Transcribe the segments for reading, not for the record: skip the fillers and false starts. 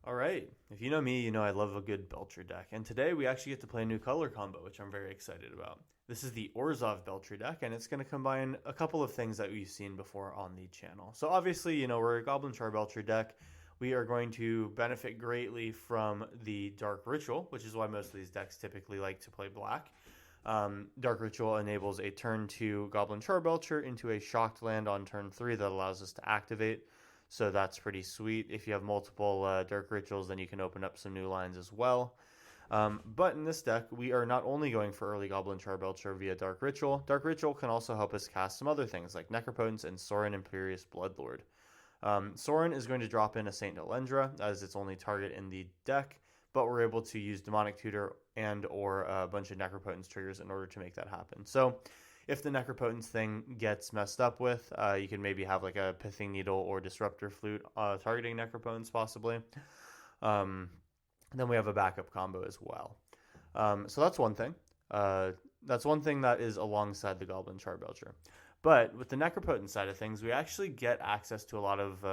All right, if you know me, you know I love a good Belcher deck. And today we actually get to play a new color combo, which I'm very excited about. This is the Orzhov Belcher deck, and it's going to combine a couple of things that we've seen before on the channel. So obviously, we're a Goblin Charbelcher deck. We are going to benefit greatly from the Dark Ritual, which is why most of these decks typically like to play black. Dark Ritual enables a turn 2 Goblin Charbelcher into a shocked land on turn 3 that allows us to activate. So that's pretty sweet. If you have multiple Dark Rituals, then you can open up some new lines as well. But in this deck, we are not only going for early Goblin Charbelcher via Dark Ritual. Dark Ritual can also help us cast some other things like Necropotence and Sorin Imperious Bloodlord. Sorin is going to drop in a Saint Nalendra as its only target in the deck, but we're able to use Demonic Tutor and or a bunch of Necropotence triggers in order to make that happen. So if the Necropotence thing gets messed up with, you can maybe have like a Pithing Needle or Disruptor Flute targeting Necropotence possibly. Then we have a backup combo as well. So that's one thing. That's one thing that is alongside the Goblin Charbelcher. But with the Necropotence side of things, we actually get access to a lot of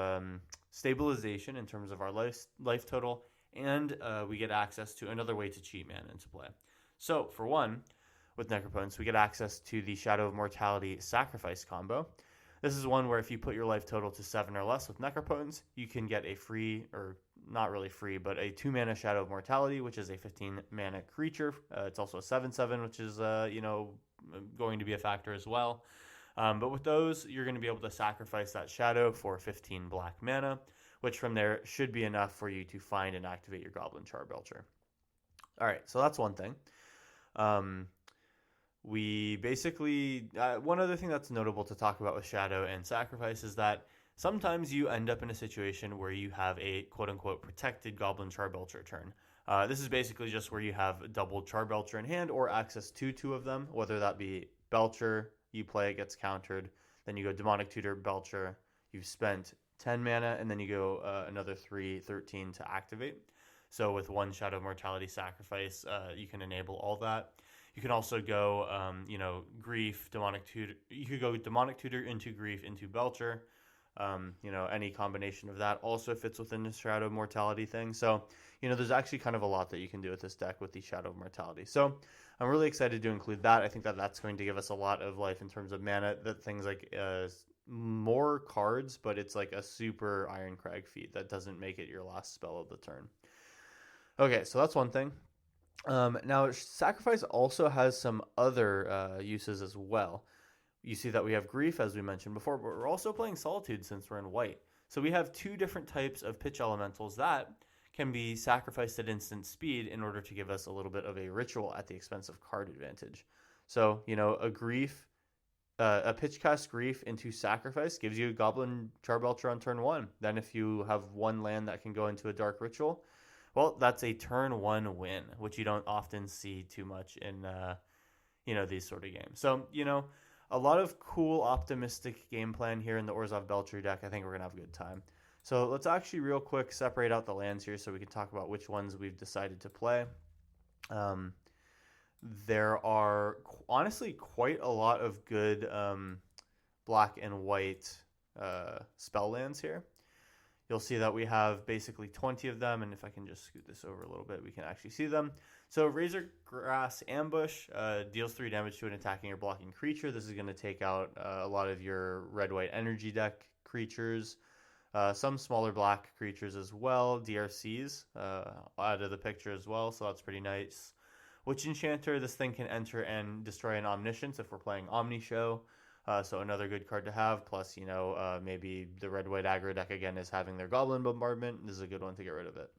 stabilization in terms of our life total, and we get access to another way to cheat mana into play. So for one, with Necropotence, we get access to the Shadow of Mortality Sacrifice combo. This is one where if you put your life total to 7 or less with Necropotence, you can get a free, or not really free, but a 2 mana Shadow of Mortality, which is a 15 mana creature. It's also a 7/7, which is going to be a factor as well. But with those, you're going to be able to sacrifice that Shadow for 15 black mana, which from there should be enough for you to find and activate your Goblin Charbelcher. All right, so that's one thing. We basically, one other thing that's notable to talk about with Shadow and Sacrifice is that sometimes you end up in a situation where you have a quote-unquote protected Goblin Charbelcher turn. This is basically just where you have double Charbelcher in hand or access to 2 of them, whether that be Belcher, you play, it gets countered, then you go Demonic Tutor, Belcher, you've spent 10 mana, and then you go another 13 to activate. So with one Shadow of Mortality Sacrifice, you can enable all that. You can also go, Grief, Demonic Tutor. You could go Demonic Tutor into Grief into Belcher. Any combination of that also fits within the Shadow of Mortality thing. So, there's actually kind of a lot that you can do with this deck with the Shadow of Mortality. So, I'm really excited to include that. I think that that's going to give us a lot of life in terms of mana. That things like more cards, but it's like a super Ironcrag feat that doesn't make it your last spell of the turn. Okay, so that's one thing. Now, Sacrifice also has some other uses as well. You see that we have Grief, as we mentioned before, but we're also playing Solitude since we're in white. So we have 2 different types of pitch elementals that can be sacrificed at instant speed in order to give us a little bit of a ritual at the expense of card advantage. So, a Grief, a pitch cast Grief into Sacrifice gives you a Goblin Charbelcher on turn 1. Then if you have one land that can go into a Dark Ritual, well, that's a turn 1 win, which you don't often see too much in, these sort of games. So, a lot of cool, optimistic game plan here in the Orzhov Belcher deck. I think we're going to have a good time. So let's actually real quick separate out the lands here so we can talk about which ones we've decided to play. There are honestly quite a lot of good black and white spell lands here. You'll see that we have basically 20 of them, and if I can just scoot this over a little bit, we can actually see them. So Razor Grass Ambush deals 3 damage to an attacking or blocking creature. This is going to take out a lot of your red-white energy deck creatures, some smaller black creatures as well, DRCs out of the picture as well, so that's pretty nice. Witch Enchanter, this thing can enter and destroy an Omniscience if we're playing Omni Show. So another good card to have. Plus, maybe the red-white aggro deck again is having their Goblin Bombardment. This is a good one to get rid of it.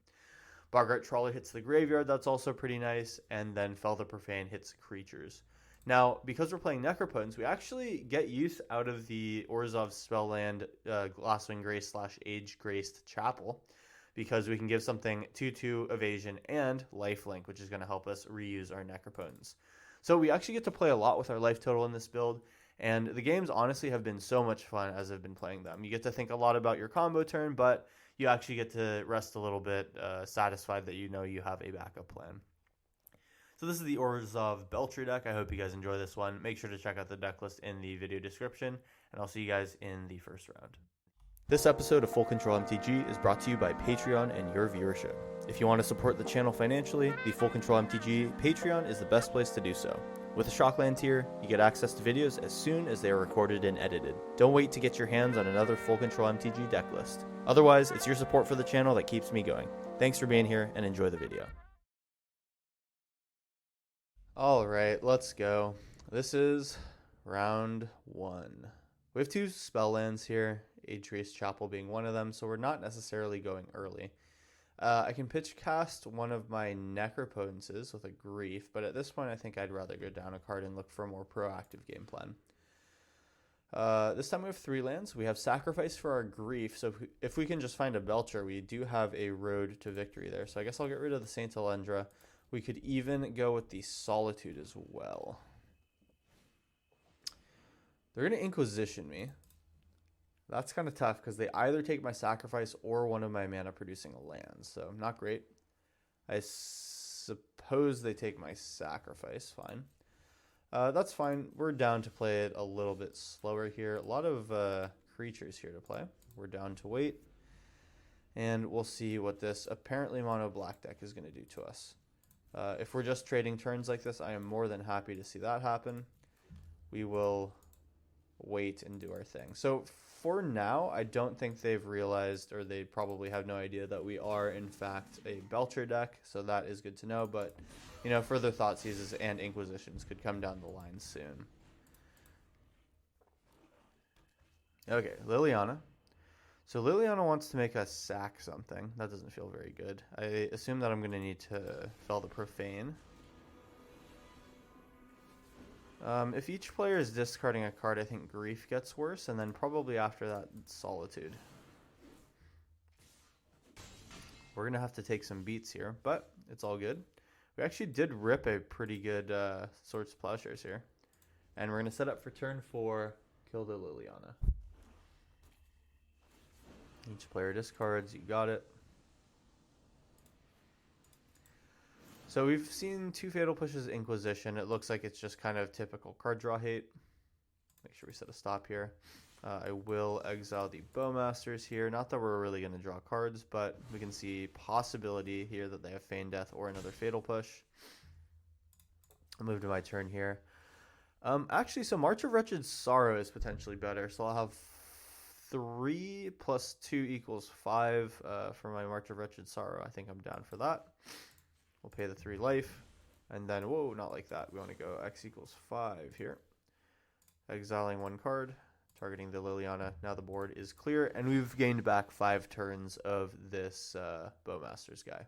Boggart Trawler hits the graveyard. That's also pretty nice. And then Fell the Profane hits creatures. Now, because we're playing Necropotence, we actually get use out of the Orzhov Spellland Glasswing Grace / Age Graced Chapel, because we can give something 2/2 evasion and lifelink, which is going to help us reuse our Necropotence. So we actually get to play a lot with our life total in this build. And the games honestly have been so much fun as I've been playing them. You get to think a lot about your combo turn, but you actually get to rest a little bit satisfied that you have a backup plan. So this is the Orzhov Belcher deck. I hope you guys enjoy this one. Make sure to check out the deck list in the video description, and I'll see you guys in the first round. This episode of Full Control MTG is brought to you by Patreon and your viewership. If you want to support the channel financially, the Full Control MTG Patreon is the best place to do so. With a Shockland tier, you get access to videos as soon as they are recorded and edited. Don't wait to get your hands on another Full Control MTG deck list. Otherwise, it's your support for the channel that keeps me going. Thanks for being here and enjoy the video. Alright, let's go. This is round 1. We have 2 spell lands here, Adria's Chapel being one of them, so we're not necessarily going early. I can pitch cast one of my Necropotences with a Grief, but at this point I think I'd rather go down a card and look for a more proactive game plan. This time we have 3 lands. We have Sacrifice for our Grief, so if we can just find a Belcher, we do have a road to victory there. So I guess I'll get rid of the Saint Alendra. We could even go with the Solitude as well. They're going to Inquisition me. That's kind of tough because they either take my Sacrifice or one of my mana producing lands. So not great. I suppose they take my Sacrifice. Fine. That's fine. We're down to play it a little bit slower here. A lot of creatures here to play. We're down to wait. And we'll see what this apparently mono black deck is going to do to us. If we're just trading turns like this, I am more than happy to see that happen. We will wait and do our thing. So for now, I don't think they've realized, or they probably have no idea that we are in fact a Belcher deck. So that is good to know. But you know, further Thoughtseizes and Inquisitions could come down the line soon. Okay, Liliana. So Liliana wants to make us sack something. That doesn't feel very good. I assume that I'm going to need to fell the Profane. If each player is discarding a card, I think Grief gets worse, and then probably after that, Solitude. We're going to have to take some beats here, but it's all good. We actually did rip a pretty good Swords to Plowshares here. And we're going to set up for turn 4, kill the Liliana. Each player discards, you got it. So we've seen 2 Fatal Pushes Inquisition. It looks like it's just kind of typical card draw hate. Make sure we set a stop here. I will exile the Bowmasters here. Not that we're really going to draw cards, but we can see possibility here that they have Feign Death or another Fatal Push. I'll move to my turn here. Actually, so March of Wretched Sorrow is potentially better. So I'll have 3 plus 2 equals 5 for my March of Wretched Sorrow. I think I'm down for that. We'll pay the 3 life. And then, whoa, not like that. We want to go X equals 5 here. Exiling 1 card, targeting the Liliana. Now the board is clear, and we've gained back 5 turns of this Bowmasters guy.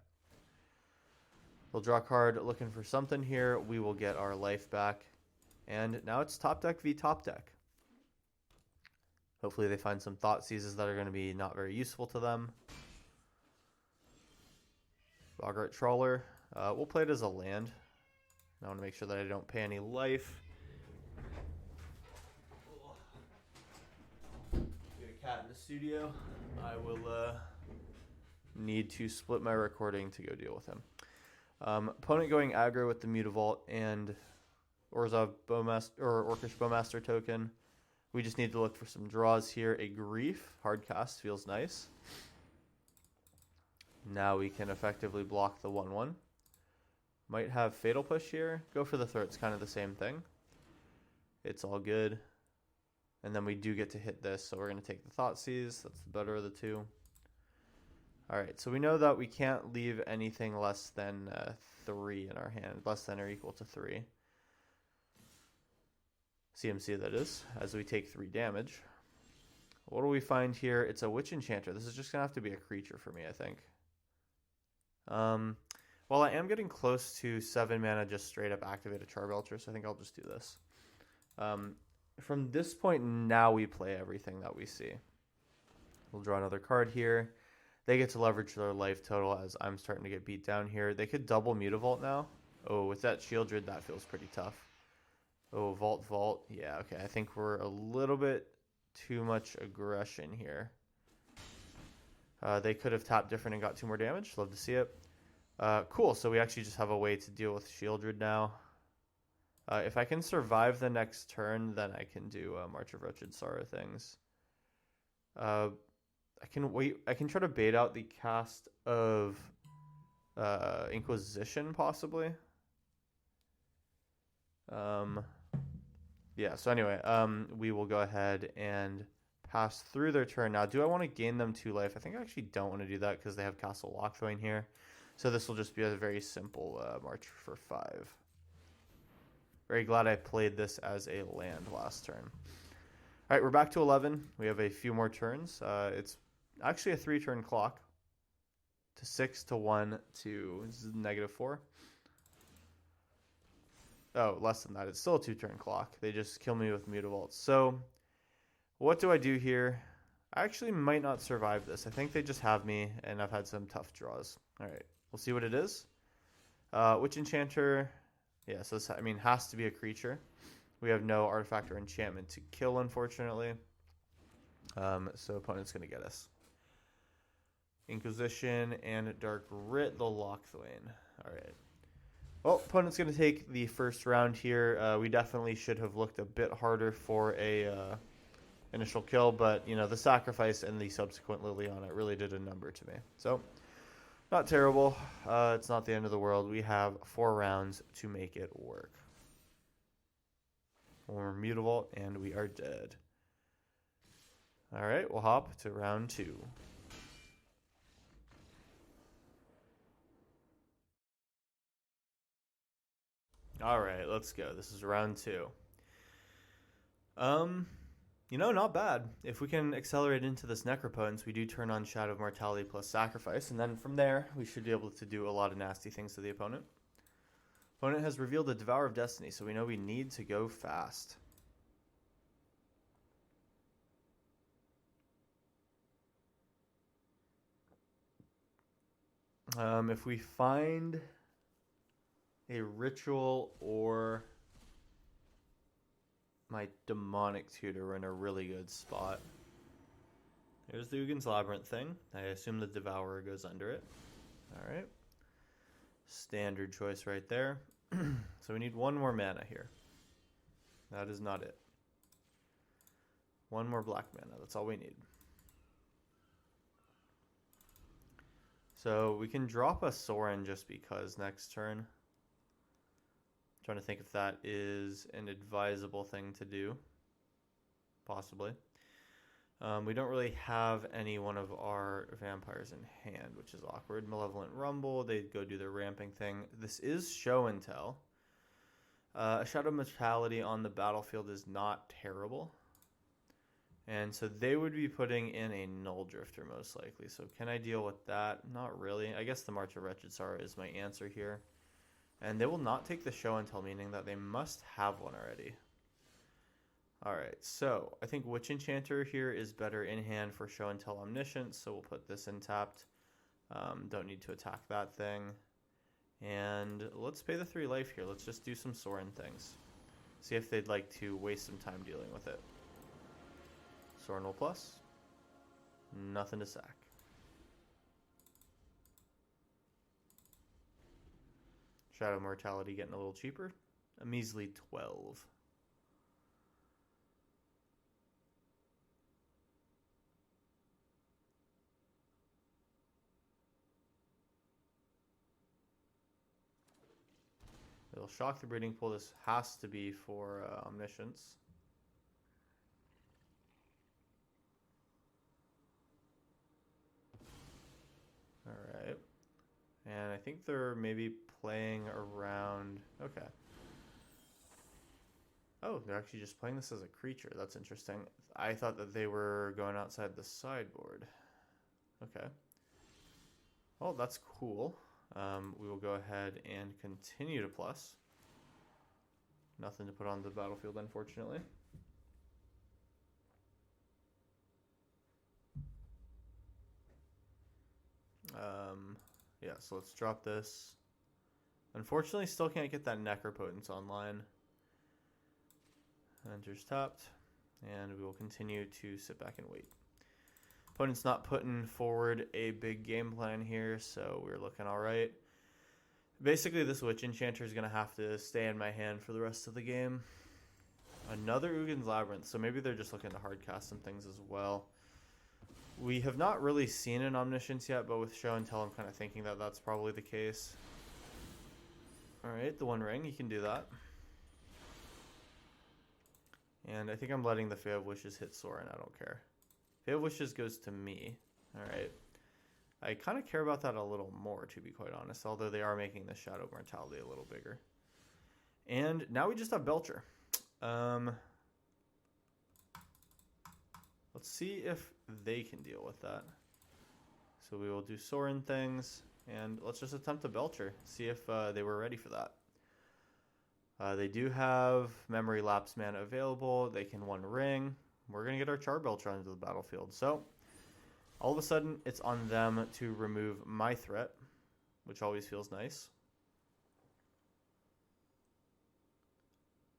We'll draw a card looking for something here. We will get our life back. And now it's top deck v top deck. Hopefully they find some Thoughtseizes that are going to be not very useful to them. Boggart Trawler. We'll play it as a land. I want to make sure that I don't pay any life. Get a cat in the studio. I will need to split my recording to go deal with him. Opponent going aggro with the Mutavault and Orzhov Bowmaster or Orcish Bowmaster token. We just need to look for some draws here. A Grief, hard cast, feels nice. Now we can effectively block the 1/1. Might have Fatal Push here. Go for the throw, it's kind of the same thing. It's all good. And then we do get to hit this, so we're going to take the Thoughtseize. That's the better of the 2. Alright, so we know that we can't leave anything less than 3 in our hand. Less than or equal to 3. CMC that is, as we take 3 damage. What do we find here? It's a Witch Enchanter. This is just going to have to be a creature for me, I think. Well, I am getting close to 7 mana just straight up activate a Charbelcher, so I think I'll just do this. From this point now we play everything that we see. We'll draw another card here. They get to leverage their life total as I'm starting to get beat down here. They could double Mutavault now. Oh, with that Shieldred, that feels pretty tough. Oh, Vault. Yeah, okay. I think we're a little bit too much aggression here. They could have tapped different and got 2 more damage. Love to see it. Cool, so we actually just have a way to deal with Shieldred now. If I can survive the next turn, then I can do March of Wretched Sorrow things. I can wait. I can try to bait out the cast of Inquisition, possibly. Yeah, so anyway, we will go ahead and pass through their turn. Now, do I want to gain them 2 life? I think I actually don't want to do that because they have Castle Lockthwain here. So this will just be a very simple march for 5. Very glad I played this as a land last turn. All right, we're back to 11. We have a few more turns. It's actually a 3-turn clock. To 6 to 1 to -4. Oh, less than that. It's still a 2-turn clock. They just kill me with Mutavaults. So what do I do here? I actually might not survive this. I think they just have me, and I've had some tough draws. All right, we'll see what it is. Witch Enchanter. Yeah, so this, I mean, has to be a creature. We have no artifact or enchantment to kill, unfortunately. So opponent's going to get us. Inquisition and Dark Writ the Lockthwain. All right. Well, opponent's going to take the first round here. We definitely should have looked a bit harder for a initial kill, but you know, the sacrifice and the subsequent Liliana really did a number to me. So, not terrible. It's not the end of the world. We have 4 rounds to make it work. We're Mutavault, and we are dead. All right, we'll hop to round 2. All right, let's go. This is round 2. You know, not bad. If we can accelerate into this Necropotence, we do turn on Shadow of Mortality plus Sacrifice, and then from there, we should be able to do a lot of nasty things to the opponent. Opponent has revealed a Devourer of Destiny, so we know we need to go fast. If we find a ritual or my demonic tutor, we're in a really good spot. There's the Ugin's Labyrinth thing. I assume the Devourer goes under it. All right. Standard choice right there. So we need 1 more mana here. That is not it. 1 more black mana. That's all we need. So we can drop a Sorin just because next turn. Trying to think if that is an advisable thing to do. Possibly. We don't really have any one of our vampires in hand, which is awkward. Malevolent Rumble, they go do their ramping thing. This is show and tell. A Shadow of Mortality on the battlefield is not terrible. And so they would be putting in a Null Drifter most likely. So can I deal with that? Not really. I guess the March of Wretched Sorrow is my answer here. And they will not take the show and tell, meaning that they must have one already. Alright, so I think Witch Enchanter here is better in hand for show and tell Omniscience, so we'll put this in tapped. Don't need to attack that thing. And let's pay the 3 life here. Let's just do some Sorin things. See if they'd like to waste some time dealing with it. Sorin will plus. Nothing to sack. Shadow of Mortality getting a little cheaper. A measly 12. It'll shock the breeding pool. This has to be for Omniscience. Alright. And I think they're maybe playing around... Okay. Oh, they're actually just playing this as a creature. That's interesting. I thought that they were going outside the sideboard. Okay. Well, that's cool. We will go ahead and continue to plus. Nothing to put on the battlefield, unfortunately. Yeah, so let's drop this. Unfortunately, still can't get that Necropotence online. Enters tapped, and we will continue to sit back and wait. Opponent's not putting forward a big game plan here, so we're looking all right. Basically, this Witch Enchanter is going to have to stay in my hand for the rest of the game. Another Ugin's Labyrinth, so maybe they're just looking to hardcast some things as well. We have not really seen an Omniscience yet, but with Show and Tell, I'm kind of thinking that that's probably the case. Alright, the One Ring, you can do that. And I think I'm letting the Fae of Wishes hit Soren, I don't care. Fae of Wishes goes to me. Alright. I kind of care about that a little more, to be quite honest, although they are making the Shadow Mortality a little bigger. And now we just have Belcher. Let's see if they can deal with that. So we will do Soren things, and let's just attempt a Belcher, see if they were ready for that. They do have Memory Lapse mana available. They can One Ring. We're going to get our Char Belcher onto the battlefield. So all of a sudden, it's on them to remove my threat, which always feels nice.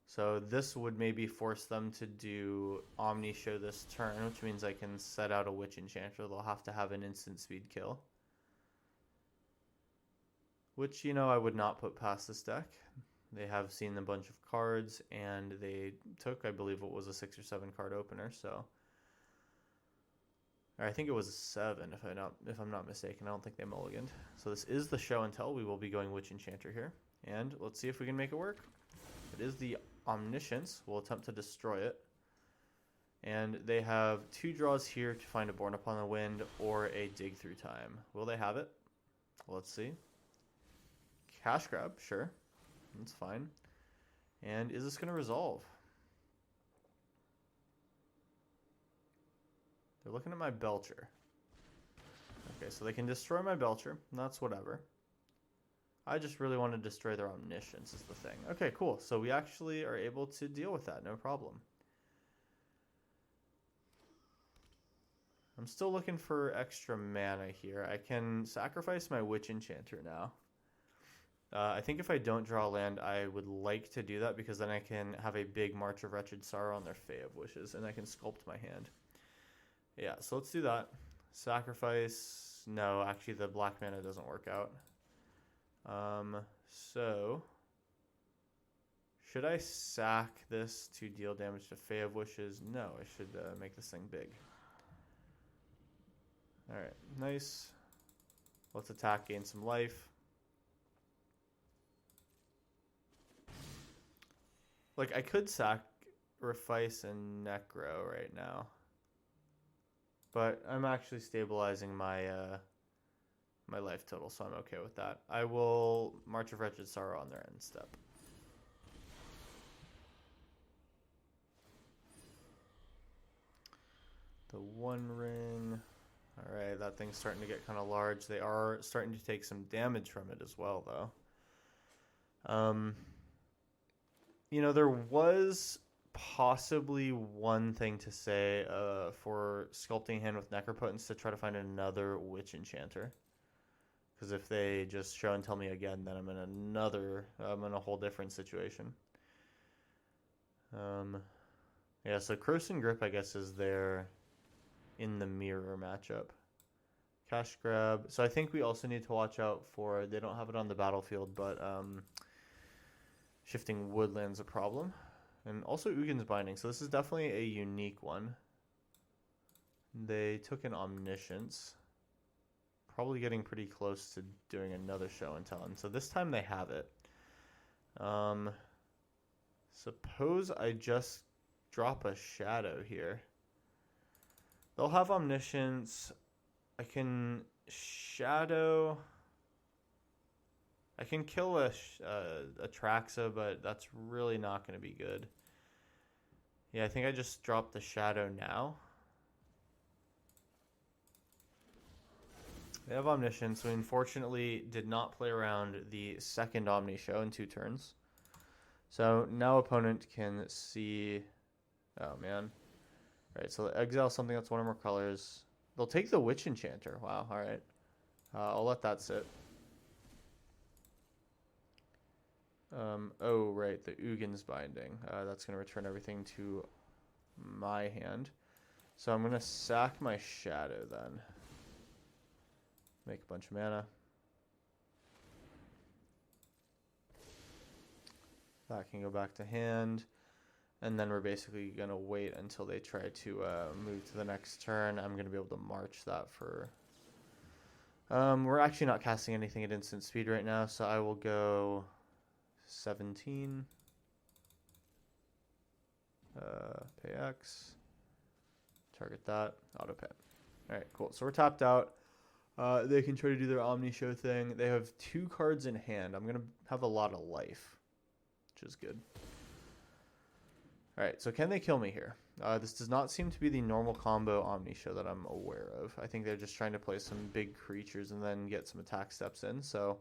So this would maybe force them to do Omni Show this turn, which means I can set out a Witch Enchanter. They'll have to have an instant speed kill. Which, you know, I would not put past this deck. They have seen a bunch of cards, and they took, I believe it was a 6 or 7 card opener, so... Or I think it was a 7, if I'm not mistaken. I don't think they mulliganed. So this is the Show and Tell. We will be going Witch Enchanter here. And let's see if we can make it work. It is the Omniscience. We'll attempt to destroy it. And they have 2 draws here to find a Born Upon the Wind or a Dig Through Time. Will they have it? Let's see. Cash Grab, sure. That's fine. And is this going to resolve? They're looking at my Belcher. Okay, so they can destroy my Belcher. That's whatever. I just really want to destroy their Omniscience is the thing. Okay, cool. So we actually are able to deal with that. No problem. I'm still looking for extra mana here. I can sacrifice my Witch Enchanter now. I think if I don't draw land, I would like to do that because then I can have a big March of Wretched Sorrow on their Fae of Wishes, and I can sculpt my hand. Yeah, so let's do that. Sacrifice. No, actually the black mana doesn't work out. So should I sack this to deal damage to Fae of Wishes? No, I should make this thing big. Alright, nice. Let's attack, gain some life. Like, I could sacrifice and Necro right now. But I'm actually stabilizing my my life total, so I'm okay with that. I will March of Wretched Sorrow on their end step. The One Ring. Alright, that thing's starting to get kind of large. They are starting to take some damage from it as well, though. You know, there was possibly one thing to say for sculpting hand with Necropotence to try to find another Witch Enchanter. Because if they just Show and Tell me again, then I'm in a whole different situation. Yeah, so Croson Grip, I guess, is there in the mirror matchup. Cash Grab. So I think we also need to watch out for, they don't have it on the battlefield, but Shifting Woodland's a problem. And also Ugin's Binding. So this is definitely a unique one. They took an Omniscience. Probably getting pretty close to doing another Show and Tell. And so this time they have it. Suppose I just drop a Shadow here. They'll have Omniscience. I can Shadow. I can kill a Traxa, but that's really not going to be good. Yeah, I think I just dropped the Shadow now. They have Omniscience, so unfortunately did not play around the second Omni Show in 2 turns. So now opponent can see... Oh, man. Alright, so exile something that's 1 or more colors. They'll take the Witch Enchanter. Wow, alright. I'll let that sit. Oh, right, the Ugin's Binding. That's going to return everything to my hand. So I'm going to sack my Shadow then. Make a bunch of mana. That can go back to hand. And then we're basically going to wait until they try to move to the next turn. I'm going to be able to march that for... we're actually not casting anything at instant speed right now, so I will go 17. Pay X. Target that. Auto pay. Alright, cool. So we're tapped out. They can try to do their Omni Show thing. They have 2 cards in hand. I'm going to have a lot of life, which is good. Alright, so can they kill me here? This does not seem to be the normal combo Omni Show that I'm aware of. I think they're just trying to play some big creatures and then get some attack steps in. So,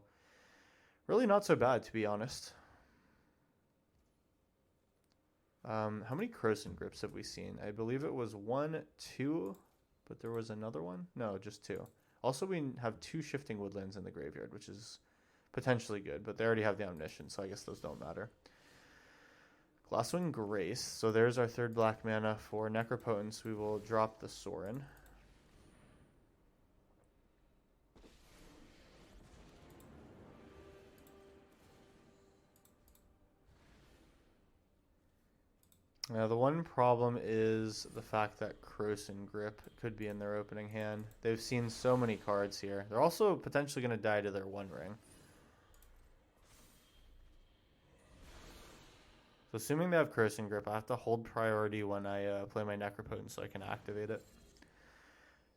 really not so bad, to be honest. How many Krosan Grips have we seen? I believe it was 1, 2, but there was another one? No, just 2. Also, we have 2 Shifting Woodlands in the graveyard, which is potentially good, but they already have the Omniscience, so I guess those don't matter. Glasswing Grace. So there's our 3rd black mana for Necropotence. We will drop the Sorin. Now the one problem is the fact that Krosan Grip could be in their opening hand. They've seen so many cards here. They're also potentially going to die to their One Ring. So assuming they have Krosan Grip, I have to hold priority when I play my Necropotence so I can activate it.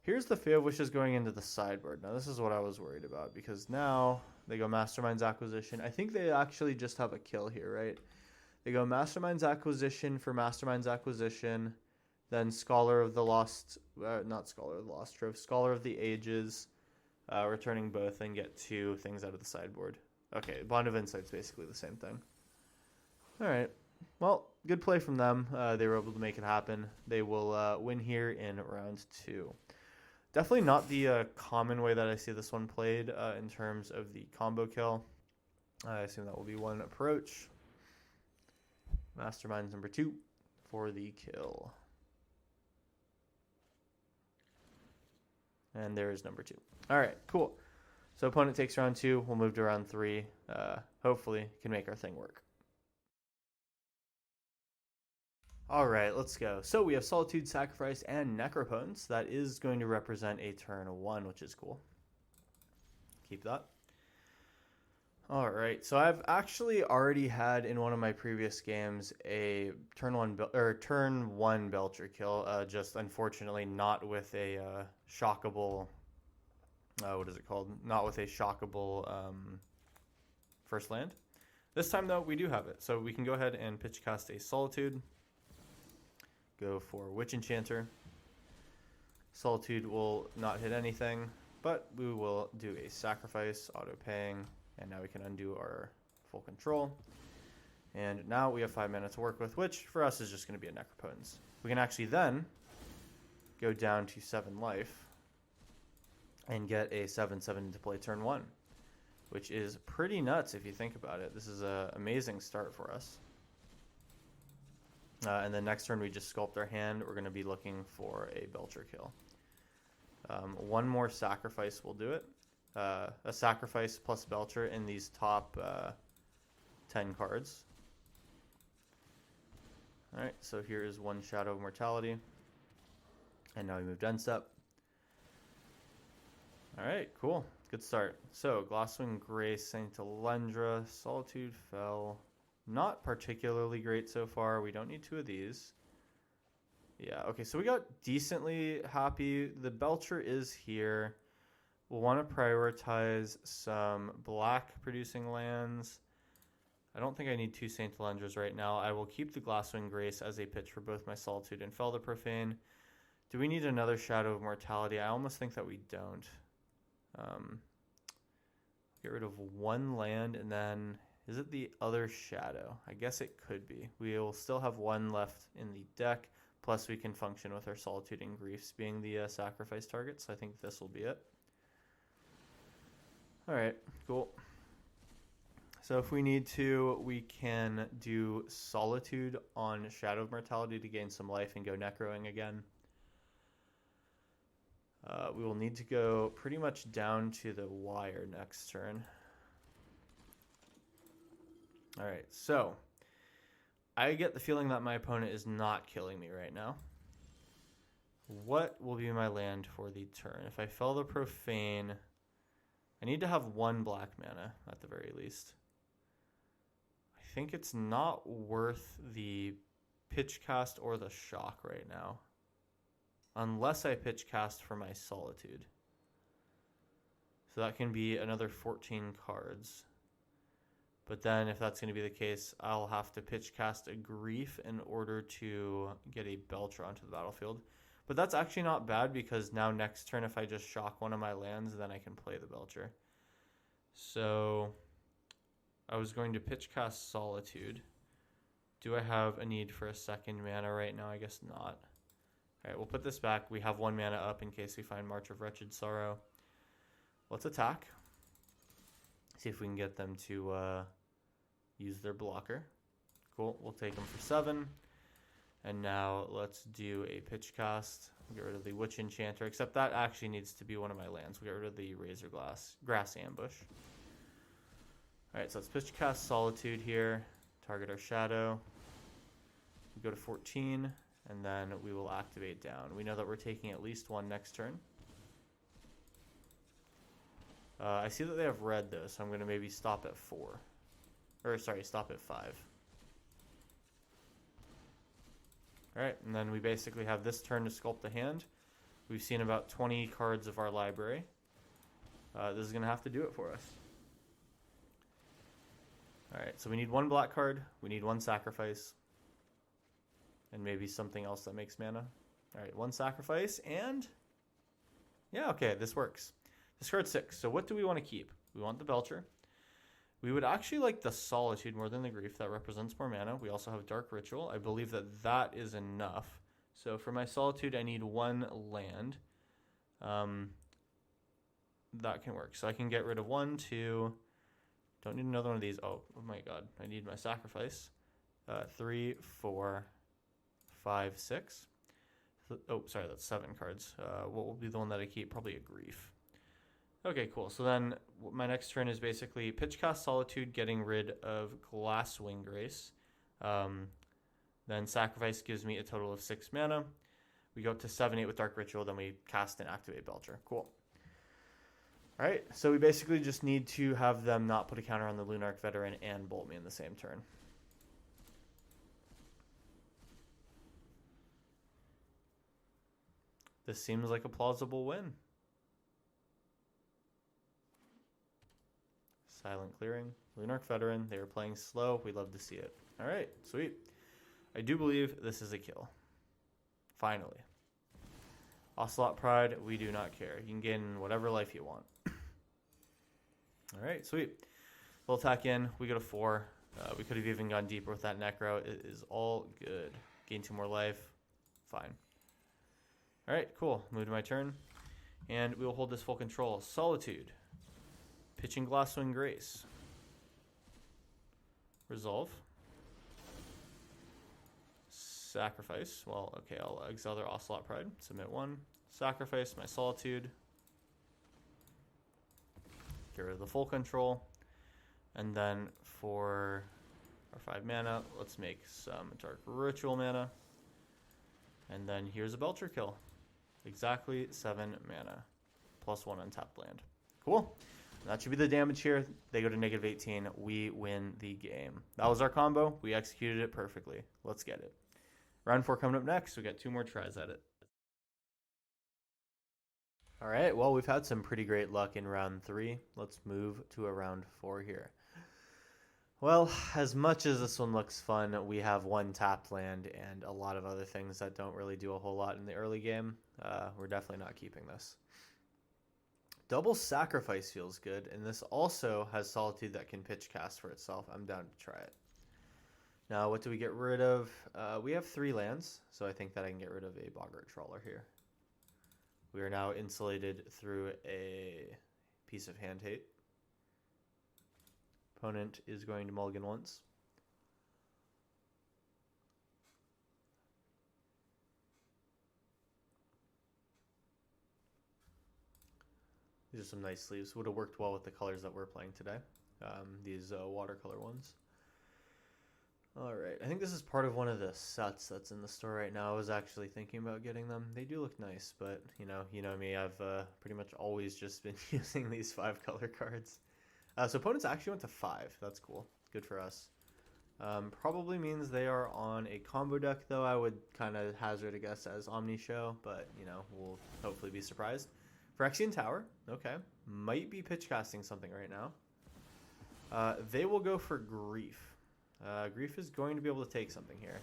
Here's the Fae of Wishes going into the sideboard. Now this is what I was worried about, because now they go Mastermind's Acquisition. I think they actually just have a kill here, right? They go Mastermind's Acquisition for Mastermind's Acquisition, then Scholar of the Lost, not Scholar of the Lost Trove, Scholar of the Ages, returning both and get 2 things out of the sideboard. Okay, Bond of Insight's basically the same thing. Alright, well, good play from them. They were able to make it happen. They will win here in round 2. Definitely not the common way that I see this one played in terms of the combo kill. I assume that will be one approach. Mastermind's number 2 for the kill. And there is number 2. Alright, cool. So opponent takes round 2. We'll move to round 3. Hopefully can make our thing work. Alright, let's go. So we have Solitude, Sacrifice, and Necropotence. That is going to represent a turn 1, which is cool. Keep that. Alright, so I've actually already had in one of my previous games a turn 1 Belcher kill, just unfortunately not with a shockable, what is it called? Not with a shockable first land. This time though, we do have it. So we can go ahead and pitch cast a Solitude. Go for Witch Enchanter. Solitude will not hit anything, but we will do a Sacrifice, auto paying. And now we can undo our full control. And now we have 5 mana to work with, which for us is just going to be a Necropotence. We can actually then go down to 7 life and get a 7/7 to play turn 1, which is pretty nuts if you think about it. This is an amazing start for us. And then next turn we just sculpt our hand. We're going to be looking for a Belcher kill. 1 more Sacrifice will do it. A Sacrifice plus Belcher in these top 10 cards. Alright, so here is 1 Shadow of Mortality. And now we moved end step. Alright, cool. Good start. So, Glasswing Grace, Saint Alendra, Solitude fell. Not particularly great so far. We don't need 2 of these. Yeah, okay, so we got decently happy. The Belcher is here. We'll want to prioritize some black producing lands. I don't think I need 2 Saint Alendras right now. I will keep the Glasswing Grace as a pitch for both my Solitude and Felder Profane. Do we need another Shadow of Mortality? I almost think that we don't. Get rid of 1 land and then... Is it the other Shadow? I guess it could be. We will still have 1 left in the deck. Plus we can function with our Solitude and Griefs being the sacrifice target. So I think this will be it. Alright, cool. So if we need to, we can do Solitude on Shadow of Mortality to gain some life and go Necroing again. We will need to go pretty much down to the wire next turn. Alright, so I get the feeling that my opponent is not killing me right now. What will be my land for the turn? If I fell the Profane, I need to have 1 black mana at the very least. I think it's not worth the pitch cast or the shock right now. Unless I pitch cast for my Solitude. So that can be another 14 cards. But then if that's going to be the case, I'll have to pitch cast a Grief in order to get a Belcher onto the battlefield. But that's actually not bad because now next turn if I just shock one of my lands, then I can play the Belcher. So I was going to pitch cast Solitude. Do I have a need for a second mana right now? I guess not. Alright, we'll put this back. We have 1 mana up in case we find March of Wretched Sorrow. Let's attack. See if we can get them to use their blocker. Cool, we'll take them for 7. And now let's do a pitch cast. Get rid of the Witch Enchanter, except that actually needs to be one of my lands. We'll get rid of the Grass Ambush. Alright, so let's pitch cast Solitude here. Target our shadow. We go to 14, and then we will activate down. We know that we're taking at least 1 next turn. I see that they have red though, so I'm going to maybe stop at 4. Or sorry, stop at 5. Alright, and then we basically have this turn to sculpt the hand. We've seen about 20 cards of our library. This is going to have to do it for us. Alright, so we need 1 black card, we need 1 sacrifice, and maybe something else that makes mana. Alright, 1 sacrifice, and yeah, okay, this works. Discard 6. So what do we want to keep? We want the Belcher. We would actually like the Solitude more than the Grief. That represents more mana. We also have Dark Ritual. I believe that that is enough. So for my Solitude, I need 1 land. That can work. So I can get rid of 1, 2. Don't need another one of these. Oh my god. I need my sacrifice. 3, 4, 5, 6. Oh, sorry, that's 7 cards. What will be the one that I keep? Probably a Grief. Okay, cool. So then my next turn is basically pitch cast Solitude, getting rid of Glasswing Grace. Then sacrifice gives me a total of 6 mana. We go up to 7-8 with Dark Ritual, then we cast and activate Belcher. Cool. Alright, so we basically just need to have them not put a counter on the Lunarch Veteran and bolt me in the same turn. This seems like a plausible win. Silent Clearing, Lunarch Veteran. They are playing slow. We love to see it. All right, sweet. I do believe this is a kill. Finally. Ocelot Pride, we do not care. You can gain whatever life you want. All right, sweet. We'll attack in. We go to 4. We could have even gone deeper with that Necro. It is all good. Gain 2 more life. Fine. All right, cool. Move to my turn. And we will hold this full control. Solitude. Pitching Glasswing Grace. Resolve. Sacrifice. Well, okay, I'll exile their Ocelot Pride. Submit 1. Sacrifice my Solitude. Get rid of the full control. And then for our 5 mana, let's make some Dark Ritual mana. And then here's a Belcher kill. Exactly 7 mana. Plus 1 untapped land. Cool. That should be the damage here. They go to negative 18. We win the game. That was our combo. We executed it perfectly. Let's get it. Round 4 coming up next. We got 2 more tries at it. All right. Well, we've had some pretty great luck in round 3. Let's move to a round 4 here. Well, as much as this one looks fun, we have 1 tapped land and a lot of other things that don't really do a whole lot in the early game. We're definitely not keeping this. Double Sacrifice feels good, and this also has Solitude that can pitch cast for itself. I'm down to try it. Now, what do we get rid of? We have 3 lands, so I think that I can get rid of a Boggart Trawler here. We are now insulated through a piece of hand hate. Opponent is going to mulligan once. These are some nice sleeves. Would have worked well with the colors that we're playing today. These watercolor ones. Alright, I think this is part of one of the sets that's in the store right now. I was actually thinking about getting them. They do look nice, but you know me, I've pretty much always just been using these 5 color cards. So opponents actually went to 5. That's cool. Good for us. Probably means they are on a combo deck, though. I would kind of hazard a guess as Omni Show, but we'll hopefully be surprised. Phyrexian Tower, okay. Might be pitch casting something right now. They will go for Grief. Grief is going to be able to take something here.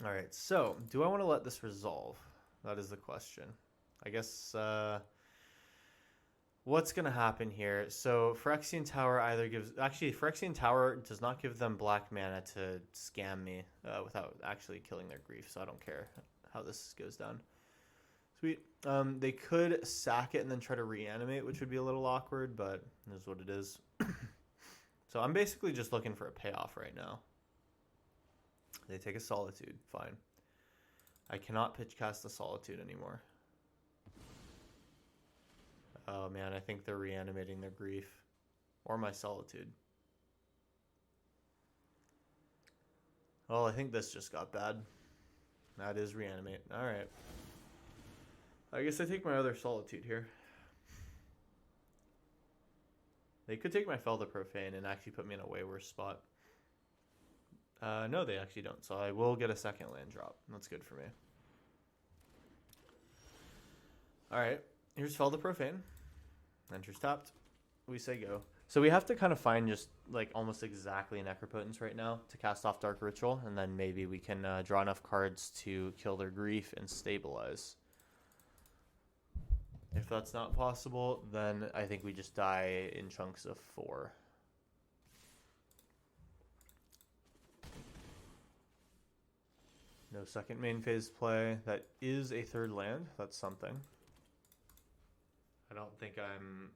Alright, so do I want to let this resolve? That is the question. I guess what's going to happen here? So Phyrexian Tower either gives... Actually, Phyrexian Tower does not give them black mana to scam me without actually killing their Grief, so I don't care how this goes down. Sweet. They could sack it and then try to reanimate, which would be a little awkward, but it is what it is. So I'm basically just looking for a payoff right now. They take a Solitude. Fine. I cannot pitch cast the Solitude anymore. Oh man, I think they're reanimating their Grief. Or my Solitude. Well, I think this just got bad. That is reanimate. Alright. I guess I take my other Solitude here. They could take my Fel the Profane and actually put me in a way worse spot. No, they actually don't. So I will get a second land drop. That's good for me. Alright. Here's Fel the Profane. Enters tapped. We say go. So we have to kind of find just like almost exactly Necropotence right now to cast off Dark Ritual. And then maybe we can draw enough cards to kill their Grief and stabilize. If that's not possible, then I think we just die in chunks of 4. No second main phase play. That is a 3rd land. That's something. I don't think I'm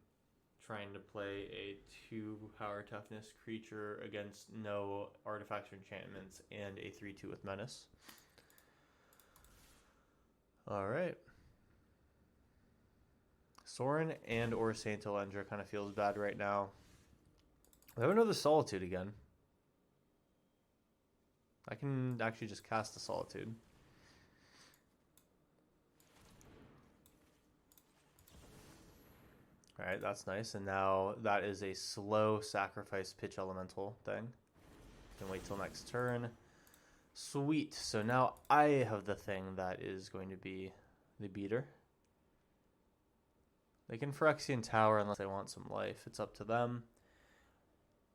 trying to play a 2 power toughness creature against no artifacts or enchantments and a 3/2 with menace. Alright. Sorin and or Saint Elendra kind of feels bad right now. I have another Solitude again. I can actually just cast the Solitude. Alright, that's nice. And now that is a slow sacrifice pitch elemental thing. Can wait till next turn. Sweet. So now I have the thing that is going to be the beater. They can Phyrexian Tower unless they want some life. It's up to them.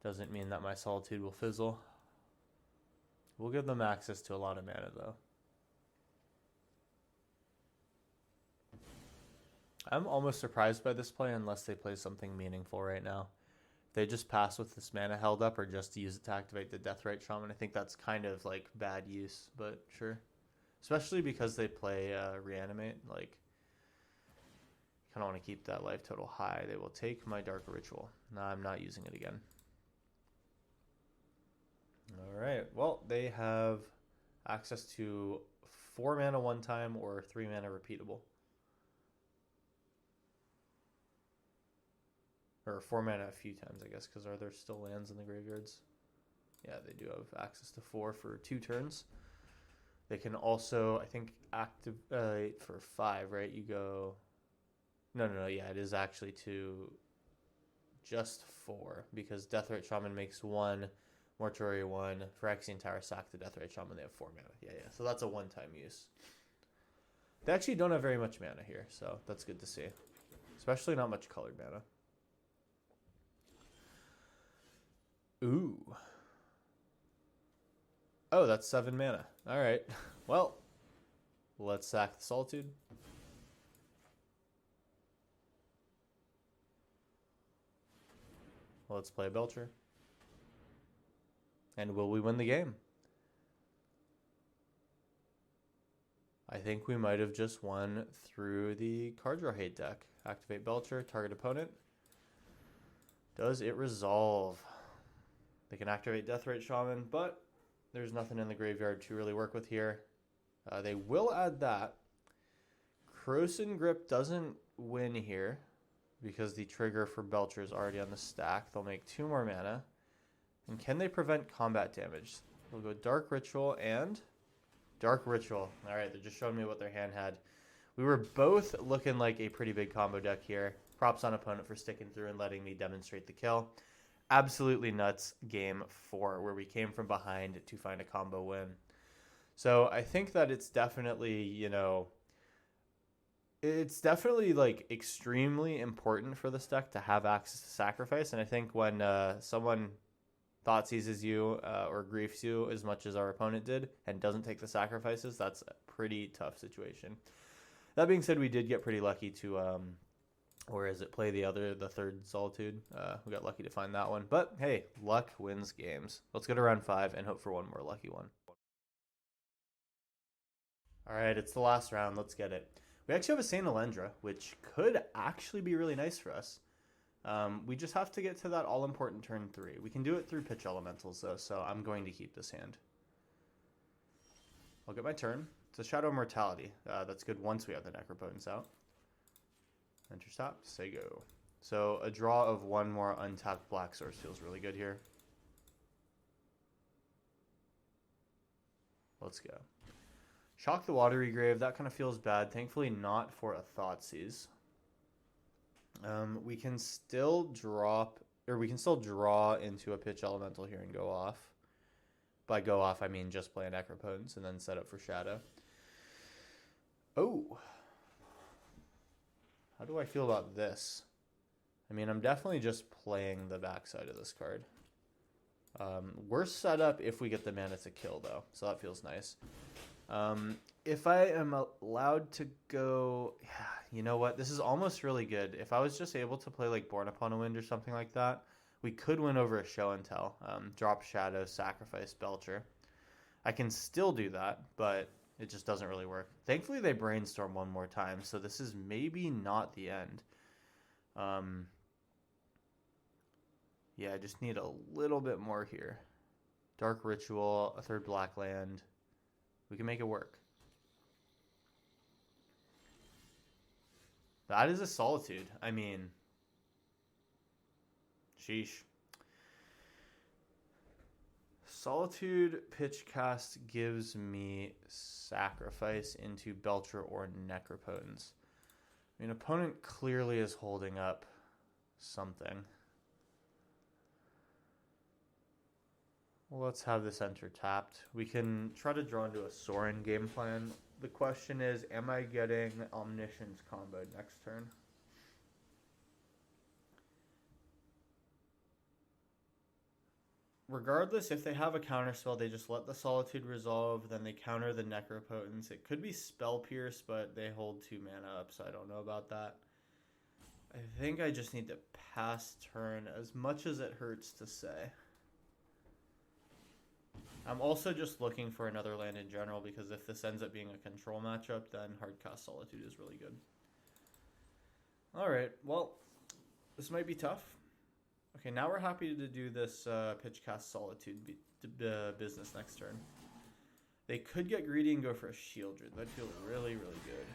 Doesn't mean that my Solitude will fizzle. We'll give them access to a lot of mana, though. I'm almost surprised by this play unless they play something meaningful right now. If they just pass with this mana held up or just use it to activate the Deathrite Shaman, I think that's kind of like bad use, but sure. Especially because they play Reanimate, like... kind of want to keep that life total high. They will take my Dark Ritual. No, I'm not using it again. Alright, well, they have access to 4 mana one time or 3 mana repeatable. Or 4 mana a few times, I guess, because are there still lands in the graveyards? Yeah, they do have access to 4 for 2 turns. They can also, I think, activate for 5, right? You go... No, yeah, it is actually to just 4, because Deathrite Shaman makes 1, Mortuary 1, Phyrexian Tower, sack the Deathrite Shaman, they have 4 mana. Yeah, so that's a one-time use. They actually don't have very much mana here, so that's good to see. Especially not much colored mana. Ooh. Oh, that's 7 mana. Alright. Well, let's sack the Solitude. Let's play Belcher. And will we win the game? I think we might have just won through the card draw hate deck. Activate Belcher, target opponent. Does it resolve? They can activate Deathrite Shaman, but there's nothing in the graveyard to really work with here. They will add that. Krosan Grip doesn't win here because the trigger for Belcher is already on the stack. They'll make 2 more mana. And can they prevent combat damage? We'll go Dark Ritual and Dark Ritual. All right, they're just showing me what their hand had. We were both looking like a pretty big combo deck here. Props on opponent for sticking through and letting me demonstrate the kill. Absolutely nuts game 4 where we came from behind to find a combo win. So I think that it's definitely, you know, it's definitely like extremely important for this deck to have access to sacrifice. And I think when someone thought seizes you or griefs you as much as our opponent did and doesn't take the sacrifices, that's a pretty tough situation. That being said, we did get pretty lucky to play the third Solitude. We got lucky to find that one. But hey, luck wins games. Let's go to round 5 and hope for one more lucky one. All right, it's the last round. Let's get it. We actually have a Saint Alendra, which could actually be really nice for us. We just have to get to that all-important turn 3. We can do it through pitch elementals, though, so I'm going to keep this hand. I'll get my turn. It's a Shadow Mortality. That's good once we have the Necropotence out. Enter stop, say go. So a draw of 1 more untapped black source feels really good here. Let's go. Shock the Watery Grave. That kind of feels bad. Thankfully not for a Thoughtseize. We can still draw into a pitch elemental here and go off. By go off, I mean just play a Necropotence and then set up for Shadow. Oh. How do I feel about this? I mean, I'm definitely just playing the backside of this card. We're set up if we get the mana to kill, though, so that feels nice. If I am allowed to go... Yeah, you know what? This is almost really good. If I was just able to play like Born Upon a Wind or something like that, we could win over a Show and Tell. Drop Shadow, sacrifice Belcher. I can still do that, but it just doesn't really work. Thankfully, they brainstorm one more time, so this is maybe not the end. Yeah, I just need a little bit more here. Dark Ritual, a 3rd black land. We can make it work. That is a Solitude. I mean, sheesh. Solitude pitch cast gives me sacrifice into Belcher or Necropotence. I mean, opponent clearly is holding up something. Well, let's have this enter tapped. We can try to draw into a Sorin game plan. The question is, am I getting Omniscience combo next turn? Regardless, if they have a counterspell, they just let the Solitude resolve, then they counter the Necropotence. It could be Spell Pierce, but they hold 2 mana up, so I don't know about that. I think I just need to pass turn, as much as it hurts to say. I'm also just looking for another land in general, because if this ends up being a control matchup, then Hardcast Solitude is really good. Alright, well, this might be tough. Okay, now we're happy to do this Pitchcast Solitude business next turn. They could get greedy and go for a Shieldred. That'd feel really, really good.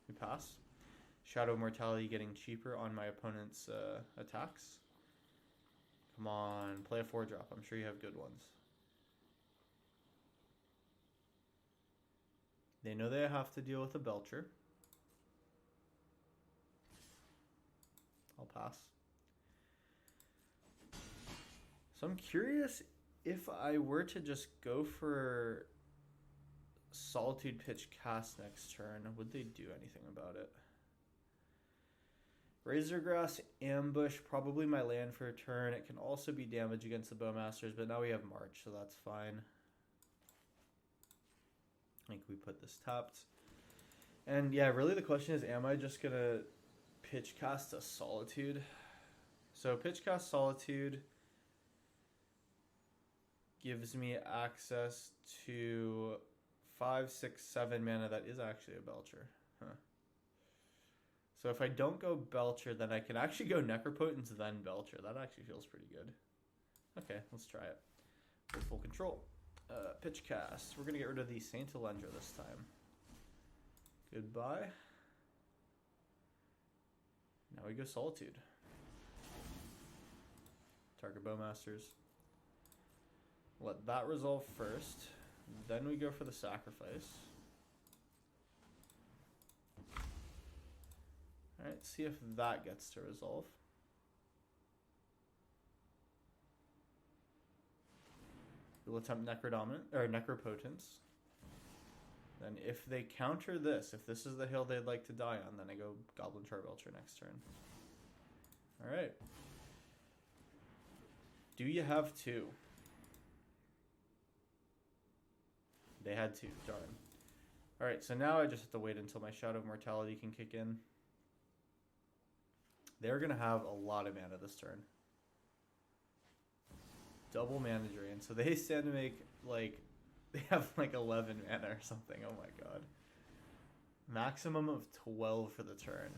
We pass. Shadow Mortality getting cheaper on my opponent's attacks. Come on, play a 4-drop. I'm sure you have good ones. They know they have to deal with a Belcher. I'll pass. So I'm curious if I were to just go for Solitude Pitch Cast next turn, would they do anything about it? Razorgrass Ambush, probably my land for a turn. It can also be damage against the Bowmasters, but now we have March, so that's fine. I think we put this tapped. And yeah, really the question is, am I just going to pitch cast a Solitude? So pitch cast Solitude gives me access to 5, 6, 7 mana. That is actually a Belcher. Huh. So if I don't go Belcher, then I can actually go Necropotence, then Belcher. That actually feels pretty good. Okay, let's try it. With full control. Pitch cast. We're going to get rid of the Saint Alendra this time. Goodbye. Now we go Solitude. target Bowmasters. Let that resolve first. Then we go for the sacrifice. Alright, see if that gets to resolve. We'll attempt Necropotence. Then if they counter this, if this is the hill they'd like to die on, then I go Goblin Charbelcher next turn. Alright. Do you have two? They had two, darn. Alright, so now I just have to wait until my Shadow of Mortality can kick in. They're going to have a lot of mana this turn. Double mana drain. So they stand to make, like, they have like 11 mana or something. Oh my god. Maximum of 12 for the turn.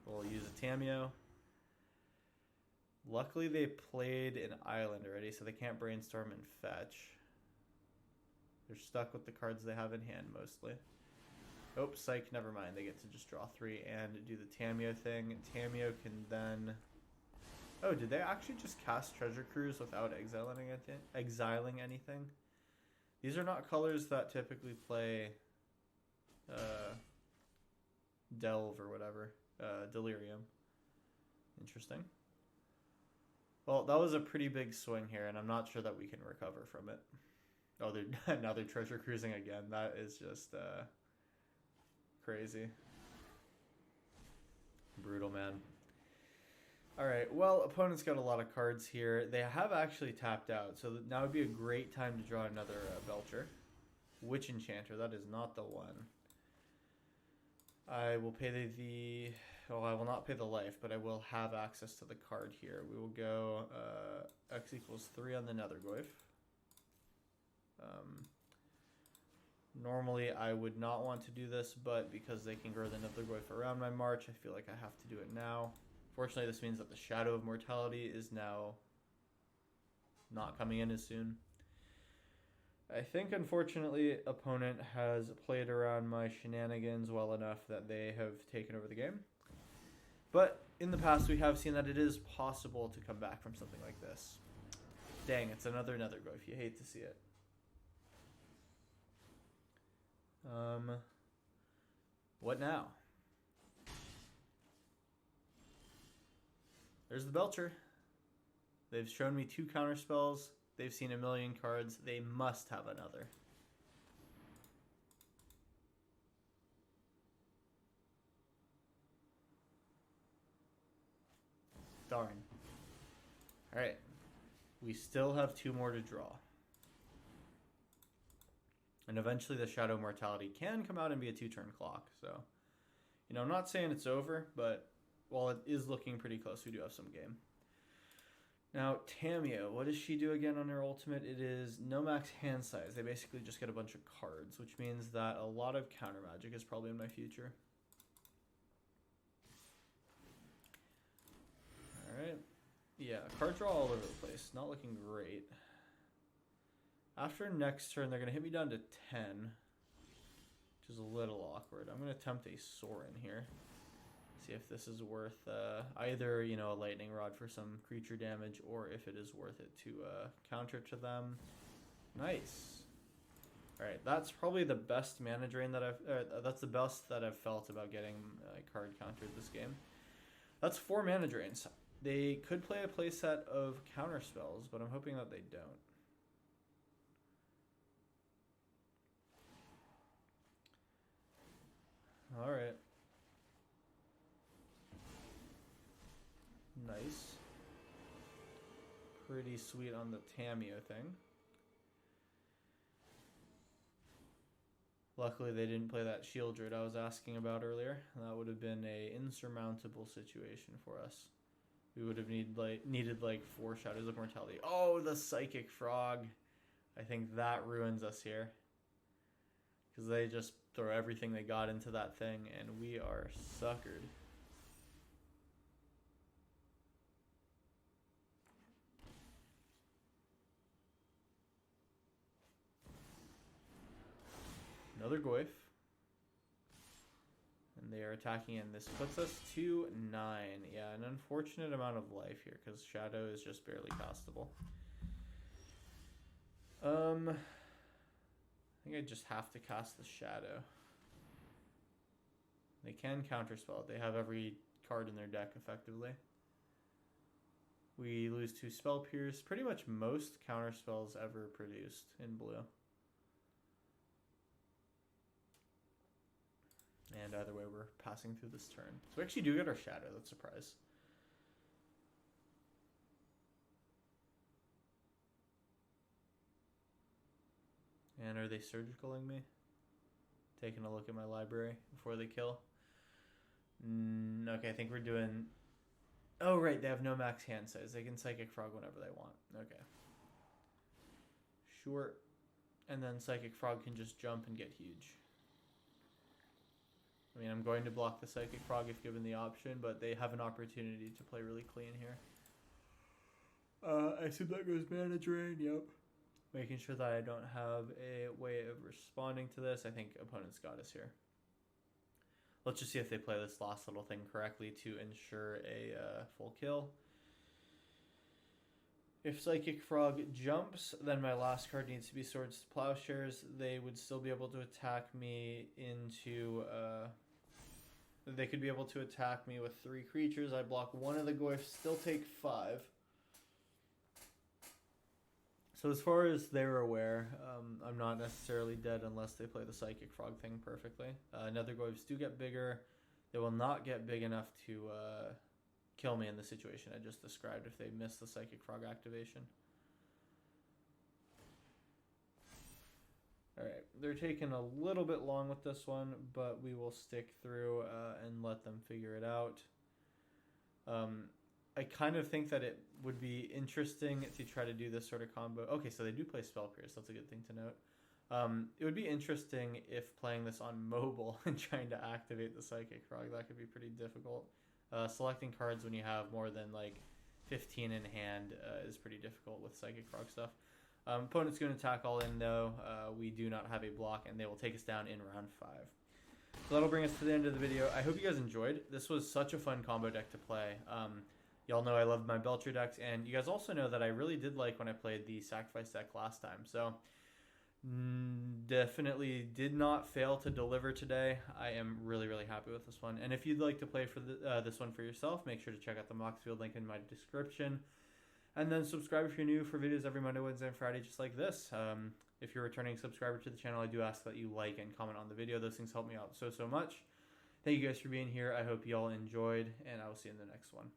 We'll use a Tamiyo. Luckily they played an island already, so they can't brainstorm and fetch. They're stuck with the cards they have in hand mostly. Oh, psych, never mind. They get to just draw 3 and do the Tamiyo thing. Tamiyo can then... Oh, did they actually just cast Treasure Cruise without exiling anything? These are not colors that typically play Delve or whatever. Delirium. Interesting. Well, that was a pretty big swing here, and I'm not sure that we can recover from it. Oh, now they're Treasure Cruising again. That is just crazy. Brutal, man. Alright, well, opponent's got a lot of cards here. They have actually tapped out, so now would be a great time to draw another Belcher. Witch Enchanter, that is not the one. I will pay well, I will not pay the life, but I will have access to the card here. We will go X equals 3 on the Nethergoyf. Normally, I would not want to do this, but because they can grow the Nethergoyf around my march, I feel like I have to do it now. Fortunately, this means that the Shadow of Mortality is now not coming in as soon. I think, unfortunately, opponent has played around my shenanigans well enough that they have taken over the game. But in the past, we have seen that it is possible to come back from something like this. Dang, it's another Nethergoyf. You hate to see it. What now? There's the Belcher. They've shown me 2 counter spells. They've seen a million cards. They must have another. Darn. Alright. We still have 2 more to draw. And eventually the Shadow of Mortality can come out and be a 2-turn clock. So, you know, I'm not saying it's over, but while it is looking pretty close, we do have some game. Now, Tamiyo, what does she do again on her ultimate? It is no max hand size. They basically just get a bunch of cards, which means that a lot of counter magic is probably in my future. Alright. Yeah, card draw all over the place. Not looking great. After next turn, they're going to hit me down to 10, which is a little awkward. I'm going to attempt a Sorin here. See if this is worth either, you know, a lightning rod for some creature damage, or if it is worth it to counter to them. Nice. All right, that's probably the best mana drain that that's the best that I've felt about getting card countered this game. That's 4 mana drains. They could play a playset of counter spells, but I'm hoping that they don't. All right. Nice. Pretty sweet on the Tamiyo thing. Luckily, they didn't play that Shield Druid I was asking about earlier. That would have been an insurmountable situation for us. We would have needed like 4 Shadows of Mortality. Oh, the Psychic Frog. I think that ruins us here. Because they just throw everything they got into that thing, and we are suckered. Another Goyf. they are attacking, and this puts us to 9. Yeah, an unfortunate amount of life here because Shadow is just barely castable. I think I just have to cast the Shadow. They can counterspell. They have every card in their deck effectively. We lose 2 Spell Pierce. Pretty much most counterspells ever produced in blue. And either way, we're passing through this turn. So we actually do get our Shadow. That's a surprise. And are they surgicaling me? Taking a look at my library before they kill. Okay, I think we're doing... Oh, right, they have no max hand size. They can Psychic Frog whenever they want. Okay. Sure. And then Psychic Frog can just jump and get huge. I mean, I'm going to block the Psychic Frog if given the option, but they have an opportunity to play really clean here. I assume that goes Mana Drain, yep. Making sure that I don't have a way of responding to this. I think opponent's got us here. Let's just see if they play this last little thing correctly to ensure a full kill. If Psychic Frog jumps, then my last card needs to be Swords to Plowshares. They would still be able to attack me into... they could be able to attack me with 3 creatures. I block 1 of the Goyfs, still take 5. So as far as they're aware, I'm not necessarily dead unless they play the Psychic Frog thing perfectly. Nether Goyfs do get bigger. They will not get big enough to kill me in the situation I just described if they miss the Psychic Frog activation. Alright, they're taking a little bit long with this one, but we will stick through and let them figure it out. I kind of think that it would be interesting to try to do this sort of combo. Okay, so they do play Spell Pierce. That's a good thing to note. It would be interesting if playing this on mobile and trying to activate the Psychic Frog. That could be pretty difficult. Selecting cards when you have more than like 15 in hand is pretty difficult with Psychic Frog stuff. Opponent's going to attack all in though. We do not have a block, and they will take us down in round 5. So that'll bring us to the end of the video. I hope you guys enjoyed. This was such a fun combo deck to play. Y'all know I love my Belcher decks, and you guys also know that I really did like when I played the Sacrifice deck last time. So definitely did not fail to deliver today. I am really, really happy with this one. And if you'd like to play for this one for yourself, make sure to check out the Moxfield link in my description. And then subscribe if you're new for videos every Monday, Wednesday, and Friday just like this. If you're a returning subscriber to the channel, I do ask that you like and comment on the video. Those things help me out so much. Thank you guys for being here. I hope you all enjoyed, and I will see you in the next one.